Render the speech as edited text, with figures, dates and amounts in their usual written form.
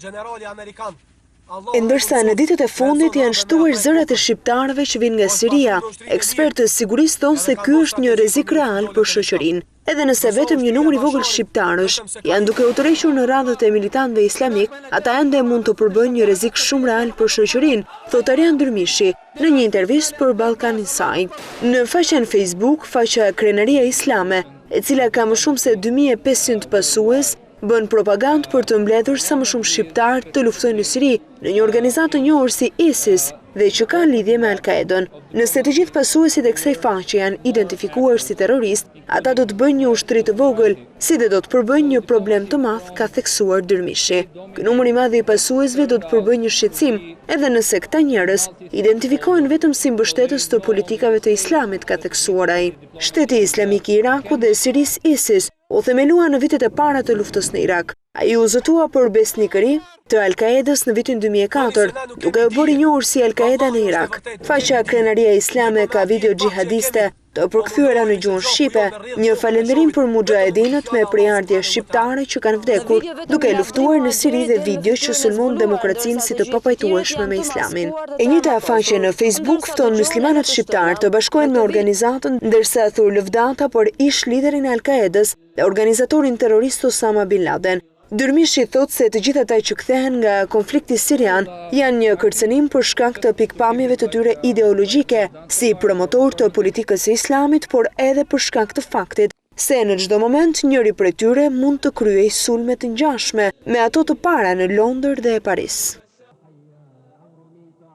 Generali Amerikan. Ndërsa në ditët e fundit janë shtuar zërat e shqiptarëve që vinë nga Siria, ekspertë të sigurisë thonë se ky është një rrezik real për shoqërinë. Edhe nëse vetëm një numër i vogël shqiptarësh janë duke u tërhequr në radhët e militantëve islamik, ata ende mund të përbëjnë një rrezik shumë real për shoqërinë, thot Arjan Dërmishi në një intervistë për Balkan Insight. Në faqen Facebook, faqja Krenaria Islame, e cila ka më shumë se 2500 pasues, bën propagandë për të mbledhur sa më shumë shqiptarë të luftojnë në Siri në një organizatë të njohur si ISIS dhe që ka lidhje me Al-Qaedën. Nëse të gjithë pasuesit e kësaj faqe janë identifikuar si terrorist, ata do të bëjnë një ushtri të vogël, si dhe do të përbëjnë një problem të madh, ka theksuar Dërmishi. Ky numër i madh i pasuesve do të përbëjnë një shqetësim, edhe nëse këta njerëz identifikohen vetëm si mbështetës të politikave të Islamit, ka theksuar ai. Shteti Islamik i Irakut dhe Sirisë ISIS u themelua në vitet e para të luftës në Irak. Ai u zotua për besnikëri të Al-Qaedës në vitin 2004, duke u bërë i njohur si Al-Qaeda në Irak. Faqja Krenaria Islame ka video xhihadiste të përkthyera në gjuhën shqipe, një falënderim për mujahedinët me prejardhje shqiptare që kanë vdekur duke luftuar në Siri dhe video që sulmon demokracinë si të papajtueshme me Islamin. E njëjta faqe në Facebook fton muslimanët shqiptar të bashkohen me organizatën ndërsa thur lëvdata për ish liderin e Al-Qaedës dhe organizatorin terrorist Osama Bin Laden. Dërmishi thot se të gjithë ata që kthehen nga konflikti sirian janë një kërcënim për shkak të pikpamjeve të tyre ideologjike, si promotor të politikës së Islamit, por edhe për shkak të faktit se në çdo moment njëri prej tyre mund të kryej sulme të ngjashme me ato të para në Londër dhe Paris.